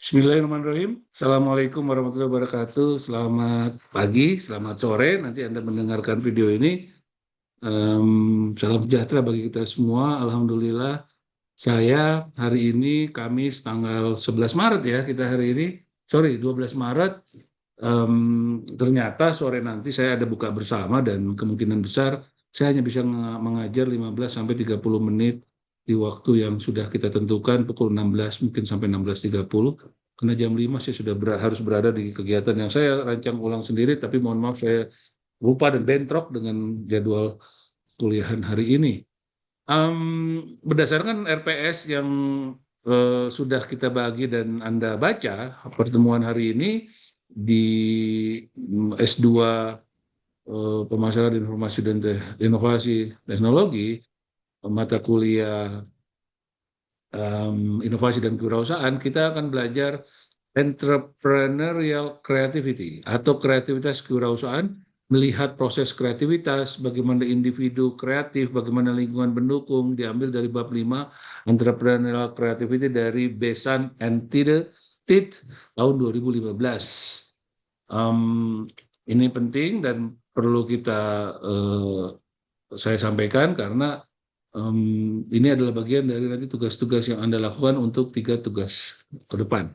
Bismillahirrahmanirrahim. Assalamualaikum warahmatullahi wabarakatuh. Selamat pagi, selamat sore. Nanti Anda mendengarkan video ini. Salam sejahtera bagi kita semua. Alhamdulillah, saya hari ini Kamis tanggal 11 Maret ya, kita hari ini. Sorry, 12 Maret. Ternyata sore nanti saya ada buka bersama dan kemungkinan besar saya hanya bisa mengajar 15 sampai 30 menit di waktu yang sudah kita tentukan pukul 16 mungkin sampai 16.30 karena jam 5 saya sudah harus berada di kegiatan yang saya rancang ulang sendiri, tapi mohon maaf saya lupa dan bentrok dengan jadwal kuliahan hari ini. Berdasarkan RPS yang sudah kita bagi dan Anda baca, pertemuan hari ini di S2 Pemasaran Informasi dan Inovasi Teknologi, mata kuliah inovasi dan kewirausahaan, kita akan belajar entrepreneurial creativity atau kreativitas kewirausahaan, melihat proses kreativitas, bagaimana individu kreatif, bagaimana lingkungan pendukung, diambil dari bab 5 entrepreneurial creativity dari Besan and Tid tahun 2015. Ini penting dan perlu saya sampaikan karena ini adalah bagian dari nanti tugas-tugas yang Anda lakukan untuk 3 tugas ke depan.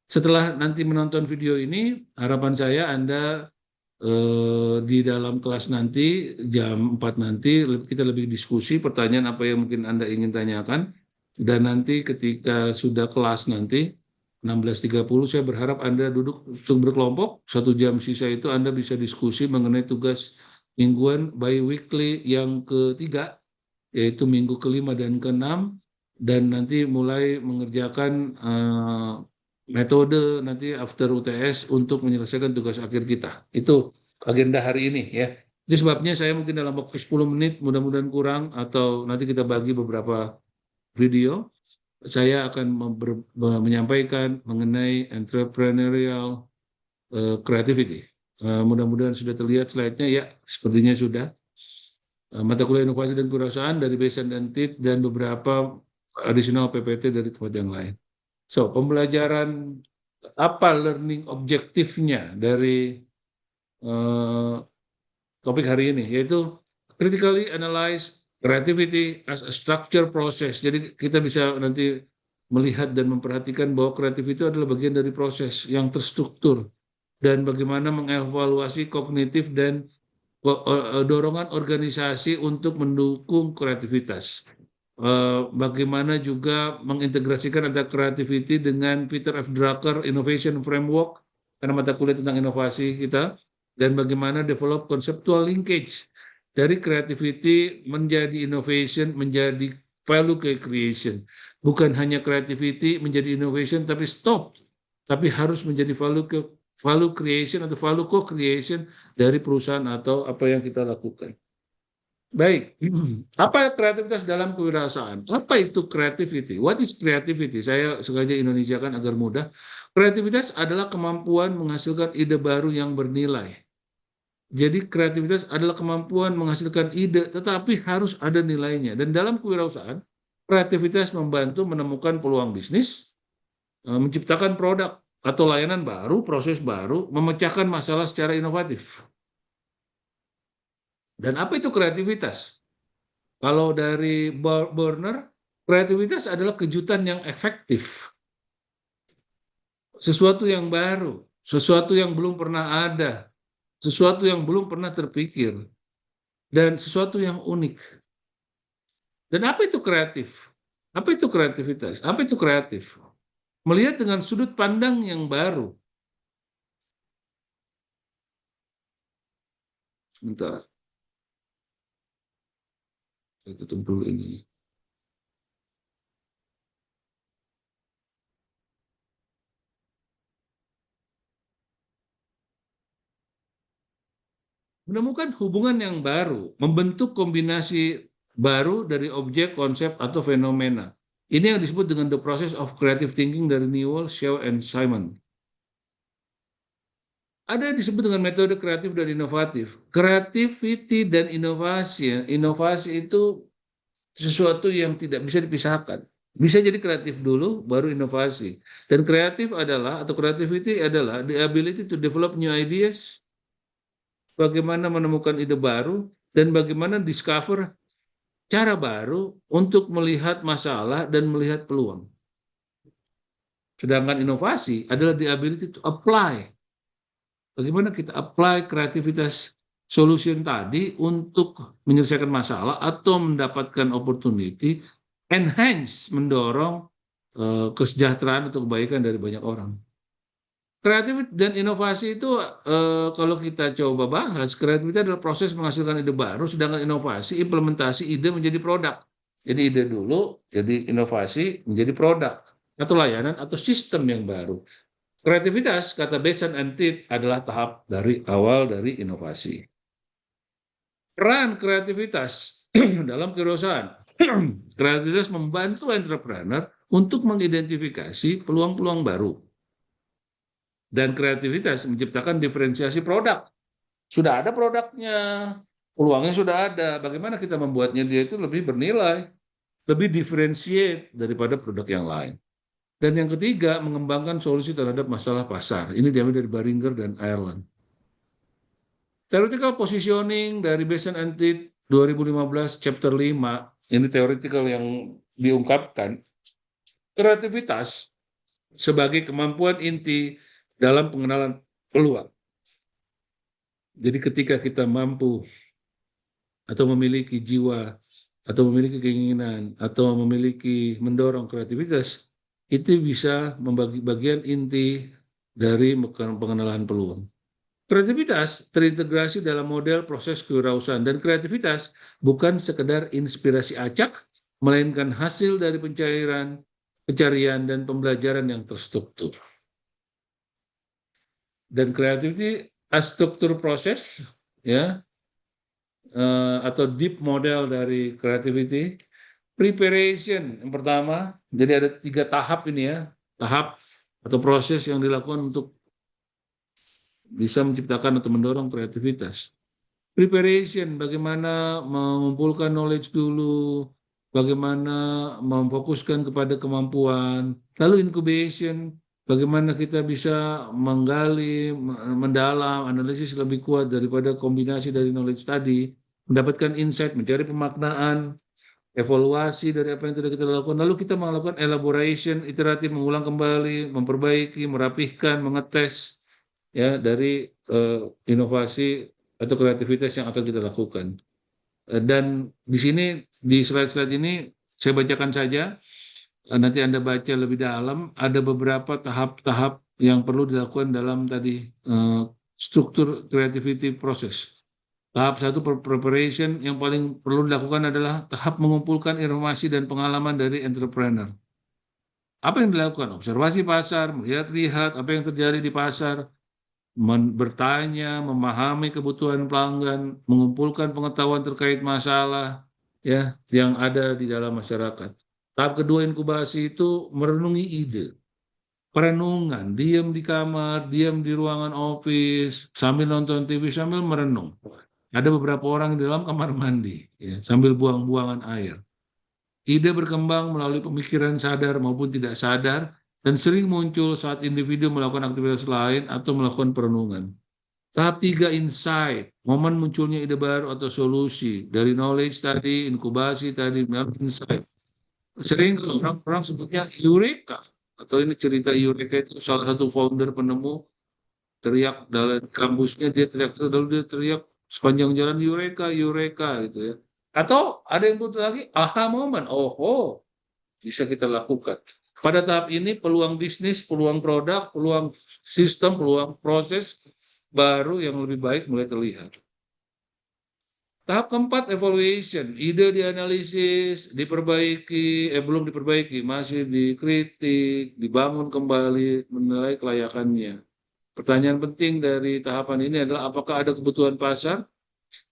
Setelah nanti menonton video ini, harapan saya Anda di dalam kelas nanti, jam 4 nanti, kita lebih diskusi pertanyaan apa yang mungkin Anda ingin tanyakan. Dan nanti ketika sudah kelas nanti, 16.30, saya berharap Anda duduk berkelompok, 1 jam sisa itu Anda bisa diskusi mengenai tugas mingguan bi-weekly yang ketiga, yaitu minggu kelima dan keenam, dan nanti mulai mengerjakan metode nanti after UTS untuk menyelesaikan tugas akhir kita. Itu agenda hari ini ya. Itu sebabnya saya mungkin dalam waktu 10 menit, mudah-mudahan kurang, atau nanti kita bagi beberapa video, saya akan menyampaikan mengenai entrepreneurial creativity. Mudah-mudahan sudah terlihat slide-nya, ya sepertinya sudah. Mata kuliah inovasi dan kewirausahaan dari Besan dan TIT dan beberapa additional PPT dari tempat yang lain. So, pembelajaran apa learning objektifnya dari topik hari ini, yaitu critically analyze creativity as a structure process. Jadi kita bisa nanti melihat dan memperhatikan bahwa kreatif itu adalah bagian dari proses yang terstruktur dan bagaimana mengevaluasi kognitif dan dorongan organisasi untuk mendukung kreativitas. Bagaimana juga mengintegrasikan antara creativity dengan Peter F. Drucker Innovation Framework, karena mata kuliah tentang inovasi kita, dan bagaimana develop conceptual linkage dari creativity menjadi innovation, menjadi value creation. Bukan hanya creativity menjadi innovation, tapi stop. Tapi harus menjadi value creation atau value co-creation dari perusahaan atau apa yang kita lakukan. Baik, apa kreativitas dalam kewirausahaan? Apa itu creativity? What is creativity? Saya sengaja Indonesiakan agar mudah. Kreativitas adalah kemampuan menghasilkan ide baru yang bernilai. Jadi kreativitas adalah kemampuan menghasilkan ide, tetapi harus ada nilainya. Dan dalam kewirausahaan, kreativitas membantu menemukan peluang bisnis, menciptakan produk atau layanan baru, proses baru, memecahkan masalah secara inovatif. Dan apa itu kreativitas? Kalau dari Burner, kreativitas adalah kejutan yang efektif. Sesuatu yang baru, sesuatu yang belum pernah ada, sesuatu yang belum pernah terpikir, dan sesuatu yang unik. Dan apa itu kreatif? Apa itu kreativitas? Apa itu kreatif? Melihat dengan sudut pandang yang baru. Sebentar, saya tutup dulu ini. Menemukan hubungan yang baru, membentuk kombinasi baru dari objek, konsep, atau fenomena. Ini yang disebut dengan the process of creative thinking dari Newell, Shaw, and Simon. Ada yang disebut dengan metode kreatif dan inovatif. Creativity dan inovasi itu sesuatu yang tidak bisa dipisahkan. Bisa jadi kreatif dulu, baru inovasi. Dan kreatif adalah, atau creativity adalah the ability to develop new ideas, bagaimana menemukan ide baru, dan bagaimana discover cara baru untuk melihat masalah dan melihat peluang. Sedangkan inovasi adalah the ability to apply. Bagaimana kita apply kreativitas solution tadi untuk menyelesaikan masalah atau mendapatkan opportunity, enhance, mendorong kesejahteraan atau kebaikan dari banyak orang. Kreatif dan inovasi itu kalau kita coba bahas, kreativitas adalah proses menghasilkan ide baru, sedangkan inovasi implementasi ide menjadi produk. Jadi ide dulu, jadi inovasi menjadi produk atau layanan atau sistem yang baru. Kreativitas, kata Besan and Tit, adalah tahap dari awal dari inovasi. Peran kreativitas dalam kewirausahaan. Kreativitas membantu entrepreneur untuk mengidentifikasi peluang-peluang baru. Dan kreativitas menciptakan diferensiasi produk. Sudah ada produknya, peluangnya sudah ada. Bagaimana kita membuatnya dia itu lebih bernilai, lebih differentiate daripada produk yang lain. Dan yang ketiga, mengembangkan solusi terhadap masalah pasar. Ini diambil dari Baringer dan Ireland. Theoretical positioning dari Besan and Tit 2015 chapter 5, ini theoretical yang diungkapkan, kreativitas sebagai kemampuan inti dalam pengenalan peluang. Jadi ketika kita mampu atau memiliki jiwa atau memiliki keinginan atau memiliki mendorong kreativitas, itu bisa membagi bagian inti dari pengenalan peluang. Kreativitas terintegrasi dalam model proses kewirausahaan, dan kreativitas bukan sekedar inspirasi acak, melainkan hasil dari pencarian dan pembelajaran yang terstruktur. Dan creativity as struktur proses, ya, atau deep model dari creativity. Preparation yang pertama, jadi ada 3 tahap ini ya, tahap atau proses yang dilakukan untuk bisa menciptakan atau mendorong kreativitas. Preparation, bagaimana mengumpulkan knowledge dulu, bagaimana memfokuskan kepada kemampuan. Lalu incubation, bagaimana kita bisa menggali, mendalam, analisis lebih kuat daripada kombinasi dari knowledge tadi, mendapatkan insight, mencari pemaknaan, evaluasi dari apa yang sudah kita lakukan. Lalu kita melakukan elaboration, iteratif, mengulang kembali, memperbaiki, merapihkan, mengetes, ya, dari inovasi atau kreativitas yang akan kita lakukan. Dan di sini, di slide-slide ini, saya bacakan saja. Nanti Anda baca lebih dalam, ada beberapa tahap-tahap yang perlu dilakukan dalam tadi struktur creativity proses. Tahap 1 preparation, yang paling perlu dilakukan adalah tahap mengumpulkan informasi dan pengalaman dari entrepreneur. Apa yang dilakukan? Observasi pasar, melihat-lihat apa yang terjadi di pasar, bertanya, memahami kebutuhan pelanggan, mengumpulkan pengetahuan terkait masalah ya yang ada di dalam masyarakat. Tahap kedua inkubasi itu merenungi ide. Perenungan, diam di kamar, diam di ruangan office, sambil nonton TV, sambil merenung. Ada beberapa orang di dalam kamar mandi, ya, sambil buang-buangan air. Ide berkembang melalui pemikiran sadar maupun tidak sadar, dan sering muncul saat individu melakukan aktivitas lain atau melakukan perenungan. Tahap 3 insight, momen munculnya ide baru atau solusi. Dari knowledge tadi, inkubasi tadi, insight. Sering orang-orang sebutnya Eureka, atau ini cerita Eureka, itu salah satu founder penemu teriak dalam kampusnya, dia teriak, lalu dia teriak sepanjang jalan Eureka, Eureka gitu ya. Atau ada yang butuh lagi, aha moment, oh, bisa kita lakukan. Pada tahap ini peluang bisnis, peluang produk, peluang sistem, peluang proses baru yang lebih baik mulai terlihat. Tahap keempat, evaluation. Ide dianalisis, diperbaiki, belum diperbaiki, masih dikritik, dibangun kembali, menilai kelayakannya. Pertanyaan penting dari tahapan ini adalah apakah ada kebutuhan pasar,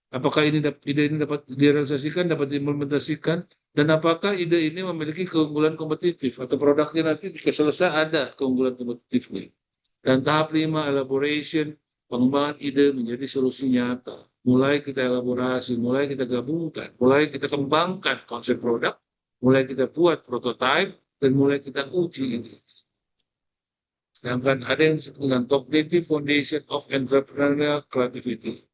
apakah ide ini dapat direalisasikan, dapat diimplementasikan, dan apakah ide ini memiliki keunggulan kompetitif atau produknya nanti jika selesai ada keunggulan kompetitifnya. Dan tahap 5, elaboration, pengembangan ide menjadi solusi nyata. Mulai kita elaborasi, mulai kita gabungkan, mulai kita kembangkan konsep produk, mulai kita buat prototipe, dan mulai kita uji ini. Sedangkan ada yang disebut dengan Cognitive Foundation of Entrepreneurial Creativity.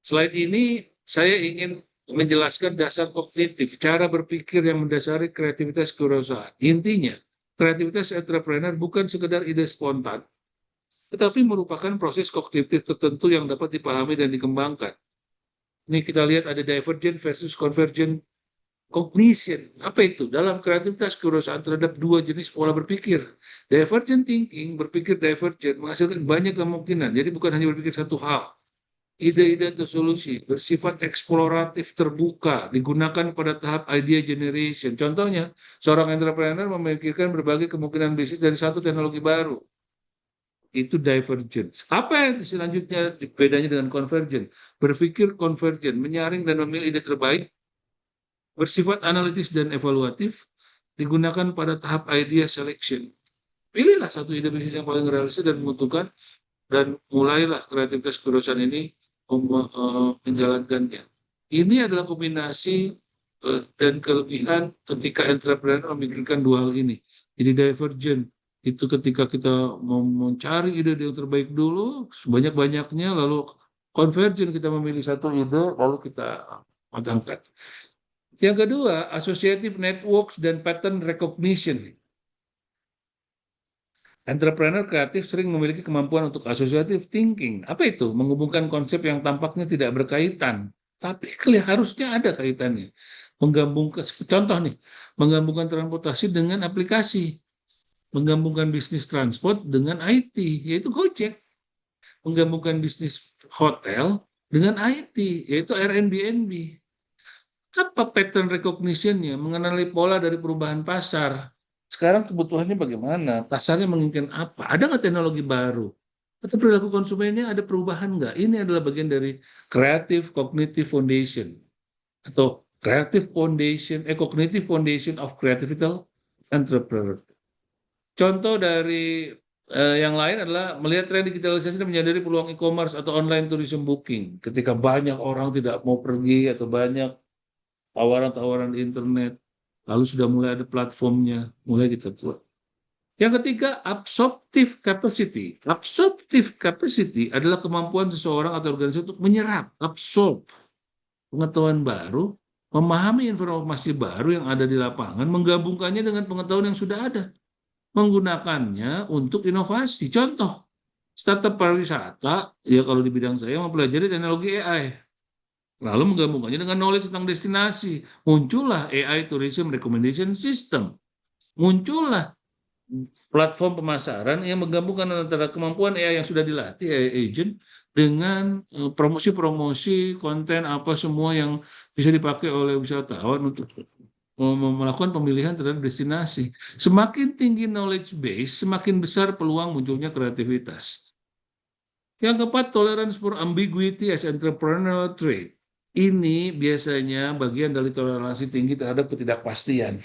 Selain ini, saya ingin menjelaskan dasar kognitif, cara berpikir yang mendasari kreativitas kewirausahaan. Intinya, kreativitas entrepreneur bukan sekedar ide spontan, tetapi merupakan proses kognitif tertentu yang dapat dipahami dan dikembangkan. Ini kita lihat ada divergent versus convergent cognition. Apa itu? Dalam kreativitas kewirausahaan terhadap dua jenis pola berpikir. Divergent thinking, berpikir divergent, menghasilkan banyak kemungkinan. Jadi bukan hanya berpikir satu hal. Ide-ide atau solusi bersifat eksploratif terbuka, digunakan pada tahap idea generation. Contohnya, seorang entrepreneur memikirkan berbagai kemungkinan bisnis dari satu teknologi baru. Itu divergence. Apa yang selanjutnya bedanya dengan convergent? Berpikir convergent, menyaring dan memilih ide terbaik, bersifat analitis dan evaluatif, digunakan pada tahap idea selection. Pilihlah satu ide bisnis yang paling realistis dan menguntungkan, dan mulailah kreativitas perusahaan ini menjalankannya. Ini adalah kombinasi dan kelebihan ketika entrepreneur memikirkan dua hal ini. Jadi divergent itu ketika kita mau mencari ide yang terbaik dulu sebanyak-banyaknya, lalu convergent kita memilih satu ide lalu kita matangkan. Yang kedua, associative networks dan pattern recognition. Entrepreneur kreatif sering memiliki kemampuan untuk associative thinking. Apa itu? Menghubungkan konsep yang tampaknya tidak berkaitan, tapi harusnya ada kaitannya. Menggabungkan, contoh nih, menggabungkan transportasi dengan aplikasi, menggabungkan bisnis transport dengan IT, yaitu Gojek, menggabungkan bisnis hotel dengan IT, yaitu Airbnb. Apa pattern recognition-nya? Mengenali pola dari perubahan pasar. Sekarang kebutuhannya bagaimana? Pasarnya menginginkan apa? Ada nggak teknologi baru? Atau perilaku konsumennya ada perubahan nggak? Ini adalah bagian dari Creative Cognitive Foundation atau Cognitive Foundation of Creative Entrepreneur. Contoh dari yang lain adalah melihat tren digitalisasi dan menyadari peluang e-commerce atau online tourism booking. Ketika banyak orang tidak mau pergi atau banyak tawaran-tawaran di internet, lalu sudah mulai ada platformnya, mulai kita buat. Yang ketiga, absorptive capacity. Absorptive capacity adalah kemampuan seseorang atau organisasi untuk menyerap, absorb pengetahuan baru, memahami informasi baru yang ada di lapangan, menggabungkannya dengan pengetahuan yang sudah ada, menggunakannya untuk inovasi. Contoh, startup pariwisata, ya kalau di bidang saya mempelajari teknologi AI, lalu menggabungkannya dengan knowledge tentang destinasi. Muncullah AI Tourism Recommendation System. Muncullah platform pemasaran yang menggabungkan antara kemampuan AI yang sudah dilatih, AI agent, dengan promosi-promosi konten apa semua yang bisa dipakai oleh wisatawan untuk melakukan pemilihan terhadap destinasi. Semakin tinggi knowledge base, semakin besar peluang munculnya kreativitas. Yang keempat, tolerance for ambiguity as entrepreneurial trait. Ini biasanya bagian dari toleransi tinggi terhadap ketidakpastian.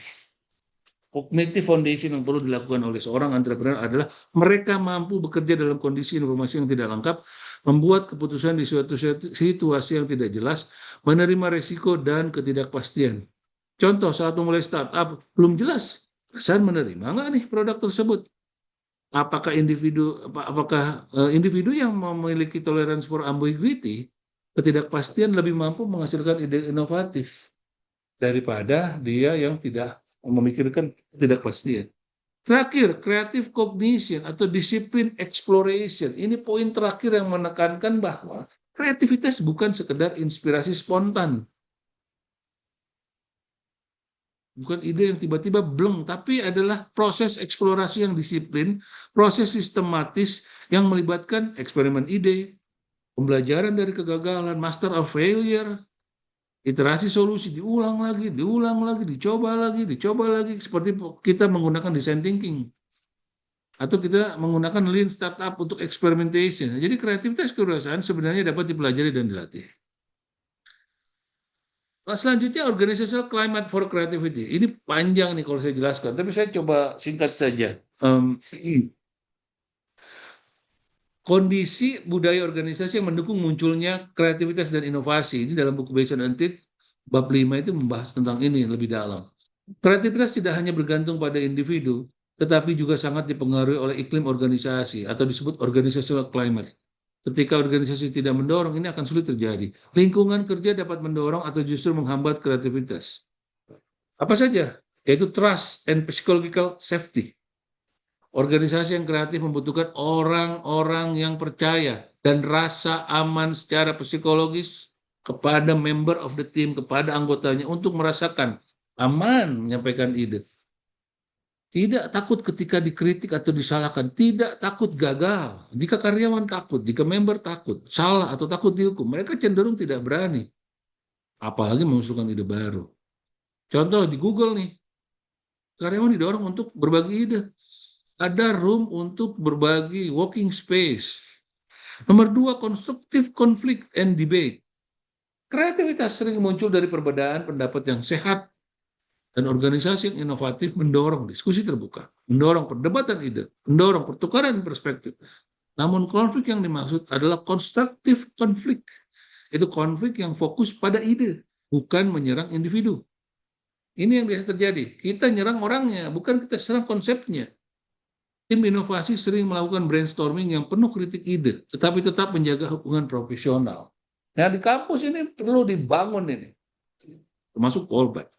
Cognitive foundation yang perlu dilakukan oleh seorang entrepreneur adalah mereka mampu bekerja dalam kondisi informasi yang tidak lengkap, membuat keputusan di suatu situasi yang tidak jelas, menerima risiko dan ketidakpastian. Contoh, saat memulai startup, belum jelas, pesan menerima nggak nih produk tersebut? Apakah individu yang memiliki toleransi for ambiguity, ketidakpastian, lebih mampu menghasilkan ide inovatif daripada dia yang tidak memikirkan ketidakpastian. Terakhir, creative cognition atau disiplin exploration. Ini poin terakhir yang menekankan bahwa kreativitas bukan sekedar inspirasi spontan, bukan ide yang tiba-tiba bleng, tapi adalah proses eksplorasi yang disiplin, proses sistematis yang melibatkan eksperimen ide, pembelajaran dari kegagalan, master of failure, iterasi solusi, diulang lagi, dicoba lagi, seperti kita menggunakan design thinking. Atau kita menggunakan lean startup untuk experimentation. Jadi kreativitas kewirausahaan sebenarnya dapat dipelajari dan dilatih. Selanjutnya, organizational climate for creativity. Ini panjang nih kalau saya jelaskan, tapi saya coba singkat saja. Kondisi budaya organisasi yang mendukung munculnya kreativitas dan inovasi. Ini dalam buku Based on Antit, bab 5 itu membahas tentang ini lebih dalam. Kreativitas tidak hanya bergantung pada individu, tetapi juga sangat dipengaruhi oleh iklim organisasi atau disebut organizational climate. Ketika organisasi tidak mendorong, ini akan sulit terjadi. Lingkungan kerja dapat mendorong atau justru menghambat kreativitas. Apa saja? Yaitu trust and psychological safety. Organisasi yang kreatif membutuhkan orang-orang yang percaya dan rasa aman secara psikologis kepada member of the team, kepada anggotanya untuk merasakan aman menyampaikan ide. Tidak takut ketika dikritik atau disalahkan, tidak takut gagal. Jika karyawan takut, jika member takut, salah atau takut dihukum, mereka cenderung tidak berani, apalagi mengusulkan ide baru. Contoh di Google nih, karyawan didorong untuk berbagi ide. Ada room untuk berbagi, working space. Nomor dua, konstruktif konflik and debate. Kreativitas sering muncul dari perbedaan pendapat yang sehat, dan organisasi yang inovatif mendorong diskusi terbuka, mendorong perdebatan ide, mendorong pertukaran perspektif. Namun konflik yang dimaksud adalah konstruktif konflik. Itu konflik yang fokus pada ide, bukan menyerang individu. Ini yang biasa terjadi. Kita nyerang orangnya, bukan kita serang konsepnya. Tim inovasi sering melakukan brainstorming yang penuh kritik ide, tetapi tetap menjaga hubungan profesional. Nah, di kampus ini perlu dibangun ini, termasuk Polbat.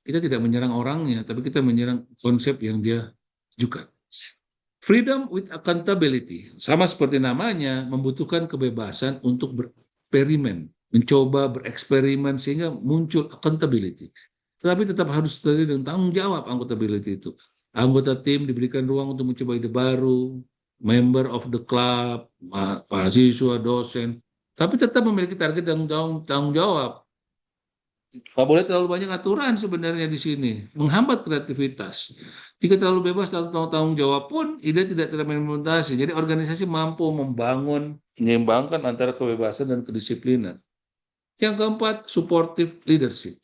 Kita tidak menyerang orangnya, tapi kita menyerang konsep yang dia ajukan. Freedom with accountability, sama seperti namanya, membutuhkan kebebasan untuk bereksperimen, mencoba bereksperimen sehingga muncul accountability. Tetapi tetap harus terjadi dengan tanggung jawab accountability itu. Anggota tim diberikan ruang untuk mencoba ide baru, member of the club, mahasiswa, dosen, tapi tetap memiliki target dan tanggung jawab. Nggak boleh terlalu banyak aturan sebenarnya di sini, menghambat kreativitas. Jika terlalu bebas tanpa tanggung jawab pun, ide tidak terimplementasi. Jadi organisasi mampu membangun, menyeimbangkan antara kebebasan dan kedisiplinan. Yang keempat, supportive leadership.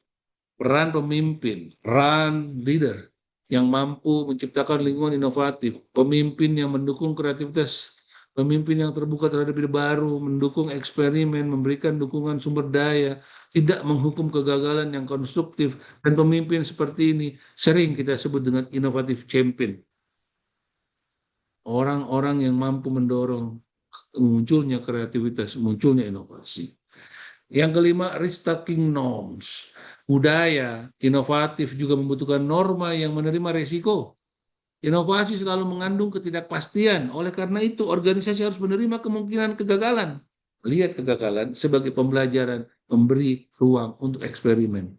Peran pemimpin, peran leader yang mampu menciptakan lingkungan inovatif, pemimpin yang mendukung kreativitas, pemimpin yang terbuka terhadap ide baru, mendukung eksperimen, memberikan dukungan sumber daya, tidak menghukum kegagalan yang konstruktif, dan pemimpin seperti ini sering kita sebut dengan inovatif champion. Orang-orang yang mampu mendorong munculnya kreativitas, munculnya inovasi. Yang kelima, restocking norms. Budaya inovatif juga membutuhkan norma yang menerima risiko. Inovasi selalu mengandung ketidakpastian. Oleh karena itu, organisasi harus menerima kemungkinan kegagalan. Lihat kegagalan sebagai pembelajaran, memberi ruang untuk eksperimen.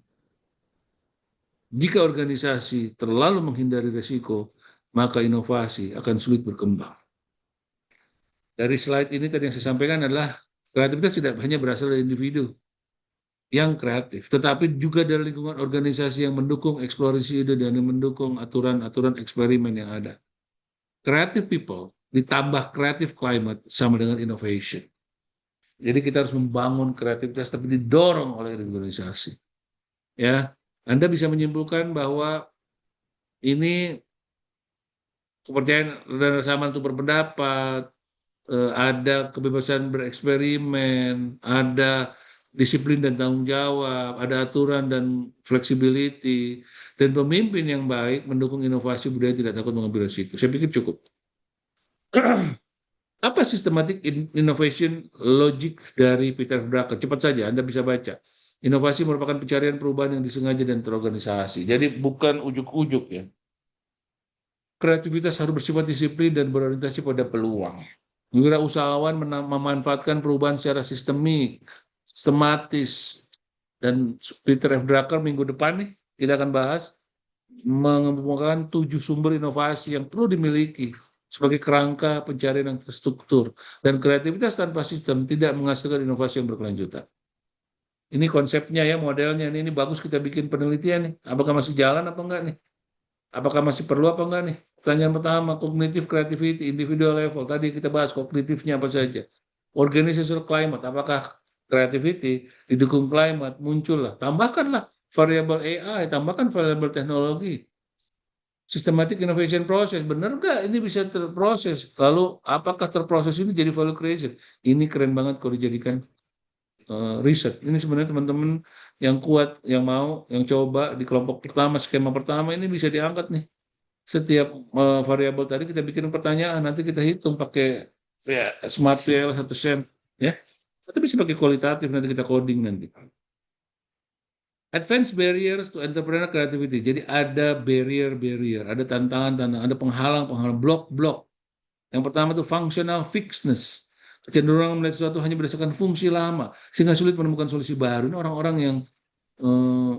Jika organisasi terlalu menghindari risiko, maka inovasi akan sulit berkembang. Dari slide ini tadi yang saya sampaikan adalah kreativitas tidak hanya berasal dari individu yang kreatif, tetapi juga dari lingkungan organisasi yang mendukung eksplorasi ide dan yang mendukung aturan-aturan eksperimen yang ada. Creative people ditambah creative climate sama dengan innovation. Jadi kita harus membangun kreativitas tapi didorong oleh organisasi. Ya, Anda bisa menyimpulkan bahwa ini kepercayaan dan rasa aman untuk berpendapat, ada kebebasan bereksperimen, ada disiplin dan tanggung jawab, ada aturan dan flexibility, dan pemimpin yang baik mendukung inovasi budaya tidak takut mengambil risiko. Saya pikir cukup. Apa systematic innovation logic dari Peter Drucker? Cepat saja, Anda bisa baca. Inovasi merupakan pencarian perubahan yang disengaja dan terorganisasi. Jadi bukan ujuk-ujuk ya. Kreativitas harus bersifat disiplin dan berorientasi pada peluang. Wirausahawan memanfaatkan perubahan secara sistematis. Dan Peter F. Drucker minggu depan nih, kita akan bahas mengemukakan 7 sumber inovasi yang perlu dimiliki sebagai kerangka pencarian yang terstruktur. Dan kreativitas tanpa sistem tidak menghasilkan inovasi yang berkelanjutan. Ini konsepnya ya, modelnya. Ini bagus kita bikin penelitian nih. Apakah masih jalan apa enggak nih? Apakah masih perlu apa enggak nih? Pertanyaan pertama, cognitive creativity, individual level. Tadi kita bahas kognitifnya apa saja. Organizational climate, apakah creativity didukung climate, muncullah. Tambahkanlah variable AI, tambahkan variable teknologi. Systematic innovation process, benar nggak ini bisa terproses? Lalu apakah terproses ini jadi value creation? Ini keren banget kalau dijadikan riset. Ini sebenarnya teman-teman yang kuat, yang mau, yang coba di kelompok pertama, skema pertama ini bisa diangkat nih. Setiap variabel tadi kita bikin pertanyaan, nanti kita hitung pakai ya, smart VL 1 sen, ya. Tapi bisa pakai kualitatif, nanti kita coding nanti. Advanced barriers to entrepreneur creativity. Jadi ada barrier, ada tantangan, ada penghalang, blok-blok. Yang pertama itu functional fixedness. Kecenderungan melihat sesuatu hanya berdasarkan fungsi lama, sehingga sulit menemukan solusi baru. Ini orang-orang yang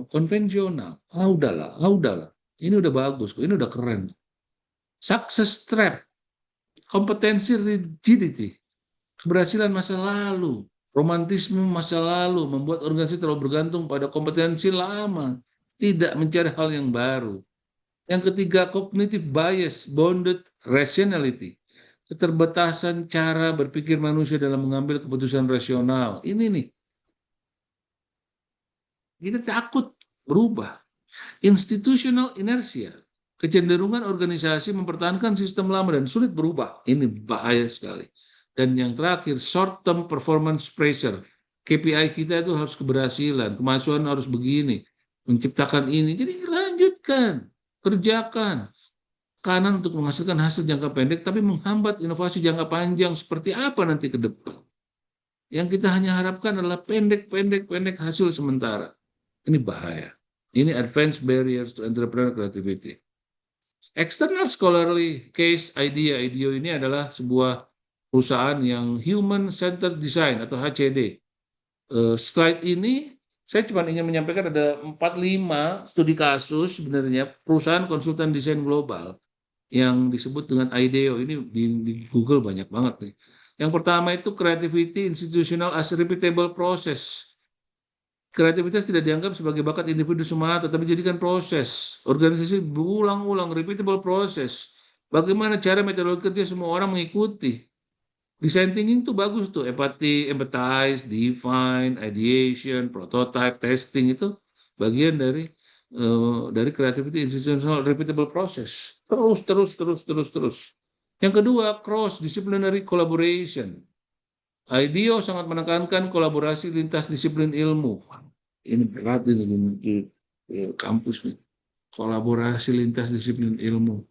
konvensional. Udahlah. Ini udah bagus, ini udah keren. Success trap, kompetensi rigidity, keberhasilan masa lalu, romantisme masa lalu, membuat organisasi terlalu bergantung pada kompetensi lama, tidak mencari hal yang baru. Yang ketiga, cognitive bias, bounded rationality, keterbatasan cara berpikir manusia dalam mengambil keputusan rasional. Ini nih, kita takut berubah. Institutional inertia, kecenderungan organisasi mempertahankan sistem lama dan sulit berubah. Ini bahaya sekali. Dan yang terakhir, short term performance pressure. KPI kita itu harus keberhasilan, kemasukan harus begini, menciptakan ini. Jadi lanjutkan, kerjakan. Kanan untuk menghasilkan hasil jangka pendek, tapi menghambat inovasi jangka panjang seperti apa nanti ke depan. Yang kita hanya harapkan adalah pendek hasil sementara. Ini bahaya. Ini advanced barriers to entrepreneurial creativity. External scholarly case idea. IDEO ini adalah sebuah perusahaan yang human centered design atau HCD. Slide ini saya cuma ingin menyampaikan ada 4-5 studi kasus sebenarnya perusahaan konsultan desain global yang disebut dengan IDEO. Ini di Google banyak banget nih. Yang pertama itu creativity institutional as repeatable process. Kreativitas tidak dianggap sebagai bakat individu semata, tapi dijadikan proses. Organisasi berulang-ulang, repeatable proses. Bagaimana cara metodologi kerja semua orang mengikuti. Design thinking itu bagus tuh, empathize, define, ideation, prototype, testing itu bagian dari creativity institutional repeatable process. Terus. Yang kedua, cross disciplinary collaboration. IDEO sangat menekankan kolaborasi lintas disiplin ilmu. Ini berat ini di kampus nih. Kolaborasi lintas disiplin ilmu.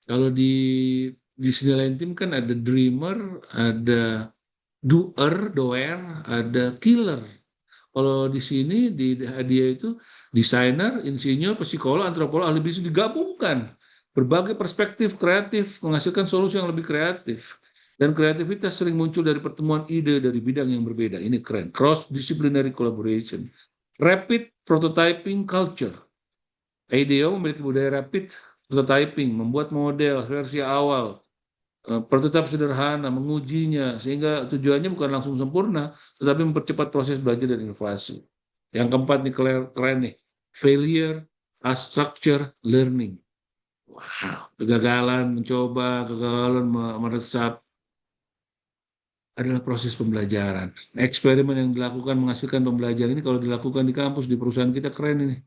Kalau di sini lain tim kan ada dreamer, ada doer, ada killer. Kalau di sini di dia itu desainer, insinyur, psikolog, antropolog, ahli bisnis digabungkan. Berbagai perspektif kreatif menghasilkan solusi yang lebih kreatif. Dan kreativitas sering muncul dari pertemuan ide dari bidang yang berbeda. Ini keren. Cross-disciplinary collaboration. Rapid prototyping culture. IDEO memiliki budaya rapid prototyping, membuat model versi awal, prototipe sederhana, mengujinya, sehingga tujuannya bukan langsung sempurna, tetapi mempercepat proses belajar dan inovasi. Yang keempat nih keren nih, failure as structure learning. Wow, kegagalan mencoba, kegagalan meresap, adalah proses pembelajaran. Eksperimen yang dilakukan menghasilkan pembelajaran ini kalau dilakukan di kampus, di perusahaan kita keren ini.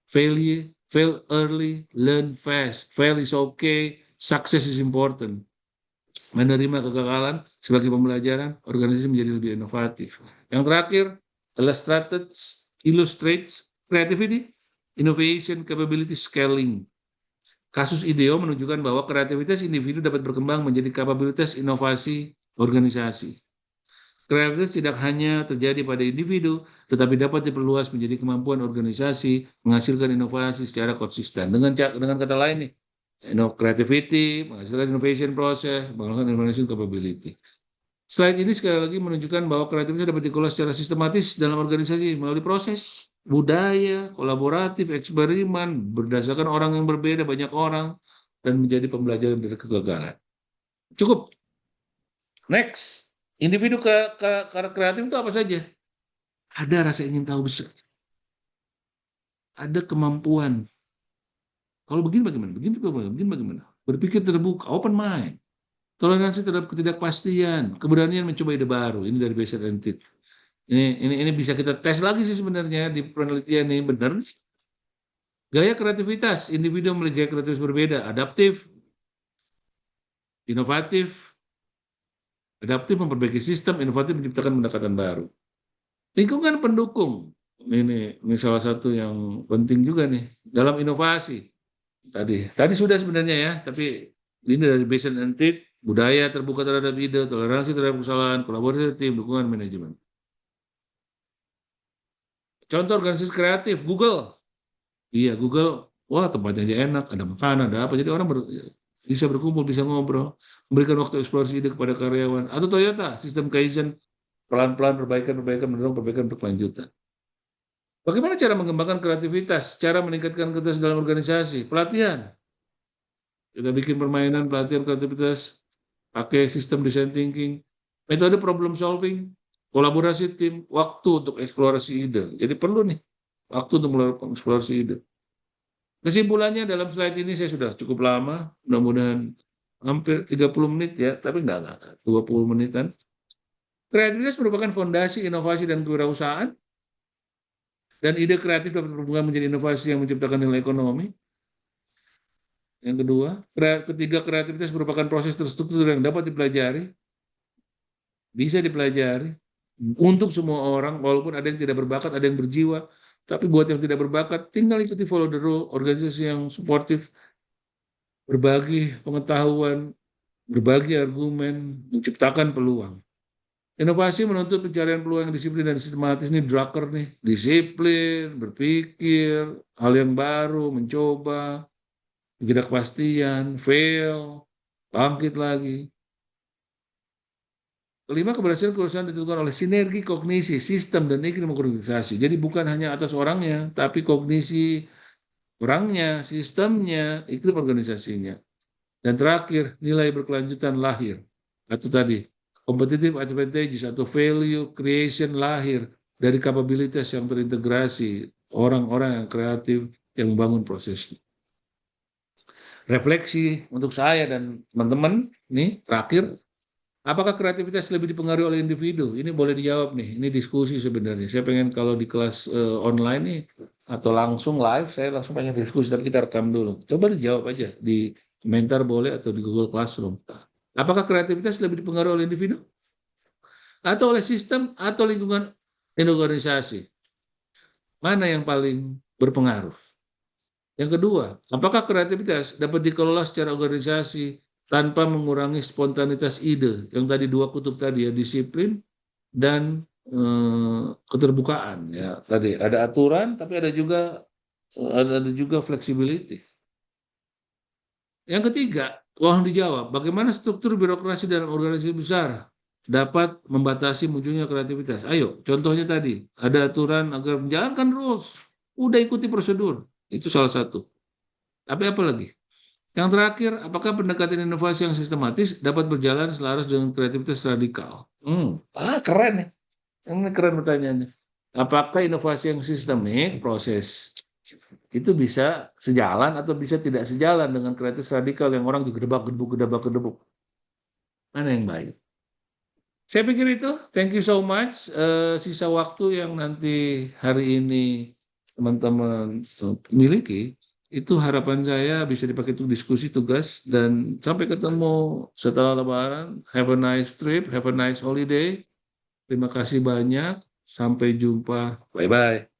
Fail early, learn fast. Fail is okay, success is important. Menerima kegagalan sebagai pembelajaran, organisasi menjadi lebih inovatif. Yang terakhir, illustrates creativity, innovation, capability, scaling. Kasus IDEO menunjukkan bahwa kreativitas individu dapat berkembang menjadi kapabilitas inovasi organisasi. Kreativitas tidak hanya terjadi pada individu, tetapi dapat diperluas menjadi kemampuan organisasi menghasilkan inovasi secara konsisten. Dengan kata lain nih, creativity menghasilkan innovation process, menghasilkan innovation capability. Slide ini sekali lagi menunjukkan bahwa kreativitas dapat dikelola secara sistematis dalam organisasi melalui proses budaya, kolaboratif, eksperimen, berdasarkan orang yang berbeda, banyak orang, dan menjadi pembelajaran dari kegagalan. Cukup. Next. Individu kreatif itu apa saja? Ada rasa ingin tahu besar. Ada kemampuan. Kalau begini bagaimana? Begini bagaimana? Berpikir terbuka, open mind. Toleransi terhadap ketidakpastian, keberanian mencoba ide baru. Ini dari Basic Entity. Ini bisa kita tes lagi sih sebenarnya di penelitian ini, benar. Gaya kreativitas, individu memiliki gaya kreativitas berbeda, adaptif, inovatif, adaptif memperbaiki sistem, inovatif menciptakan pendekatan baru. Lingkungan pendukung. Ini salah satu yang penting juga nih dalam inovasi. Tadi sudah sebenarnya ya, tapi ini dari Basin and Teach, budaya terbuka terhadap ide, toleransi terhadap kesalahan, kolaborasi tim, dukungan manajemen. Contoh organisasi kreatif, Google. Iya, Google, wah tempatnya aja enak, ada makanan, ada apa. Jadi orang bisa berkumpul, bisa ngobrol, memberikan waktu eksplorasi ide kepada karyawan. Atau Toyota, sistem Kaizen, pelan-pelan perbaikan, mendorong perbaikan berkelanjutan. Bagaimana cara mengembangkan kreativitas, cara meningkatkan kreativitas dalam organisasi? Pelatihan. Kita bikin permainan, pelatihan kreativitas, pakai sistem design thinking, metode problem solving, kolaborasi tim, waktu untuk eksplorasi ide. Jadi perlu nih waktu untuk melakukan eksplorasi ide. Kesimpulannya dalam slide ini saya sudah cukup lama, mudah-mudahan hampir 30 menit ya, tapi enggak, 20 menitan. Kreativitas merupakan fondasi inovasi dan kewirausahaan, dan ide kreatif dapat berkembang menjadi inovasi yang menciptakan nilai ekonomi. Yang kedua, ketiga, kreativitas merupakan proses terstruktur yang dapat dipelajari, bisa dipelajari untuk semua orang, walaupun ada yang tidak berbakat, ada yang berjiwa, tapi buat yang tidak berbakat, tinggal ikuti follow the rule, organisasi yang suportif, berbagi pengetahuan, berbagi argumen, menciptakan peluang. Inovasi menuntut pencarian peluang yang disiplin dan sistematis. Ini Drucker nih, disiplin, berpikir, hal yang baru, mencoba, ketidakpastian, fail, bangkit lagi. Kelima, keberhasilan perusahaan ditentukan oleh sinergi kognisi, sistem, dan iklim organisasi. Jadi bukan hanya atas orangnya, tapi kognisi orangnya, sistemnya, iklim organisasinya. Dan terakhir, nilai berkelanjutan lahir. Atau tadi, competitive advantages atau value creation lahir dari kapabilitas yang terintegrasi, orang-orang yang kreatif yang membangun prosesnya. Refleksi untuk saya dan teman-teman, nih terakhir, apakah kreativitas lebih dipengaruhi oleh individu? Ini boleh dijawab nih, ini diskusi sebenarnya. Saya pengen kalau di kelas online nih, atau langsung live, saya langsung pengen diskusi, tapi kita rekam dulu. Coba dijawab aja, di komentar boleh atau di Google Classroom. Apakah kreativitas lebih dipengaruhi oleh individu? Atau oleh sistem atau lingkungan organisasi? Mana yang paling berpengaruh? Yang kedua, apakah kreativitas dapat dikelola secara organisasi tanpa mengurangi spontanitas ide? Yang tadi dua kutub tadi ya, disiplin dan keterbukaan ya. Tadi ada aturan tapi ada juga flexibility. Yang ketiga, tolong dijawab, bagaimana struktur birokrasi dalam organisasi besar dapat membatasi munculnya kreativitas? Ayo, contohnya tadi, ada aturan agar menjalankan rules, udah ikuti prosedur, itu salah satu. Tapi apa lagi? Yang terakhir, apakah pendekatan inovasi yang sistematis dapat berjalan selaras dengan kreativitas radikal? Keren ya. Ini keren pertanyaannya. Apakah inovasi yang sistemik, proses itu bisa sejalan atau bisa tidak sejalan dengan kreativitas radikal yang orang gedebak-gedebuk. Mana yang baik? Saya pikir itu. Thank you so much. Sisa waktu yang nanti hari ini teman-teman miliki, itu harapan saya bisa dipakai untuk diskusi tugas, dan sampai ketemu setelah Lebaran. Have a nice trip, have a nice holiday. Terima kasih banyak. Sampai jumpa. Bye-bye.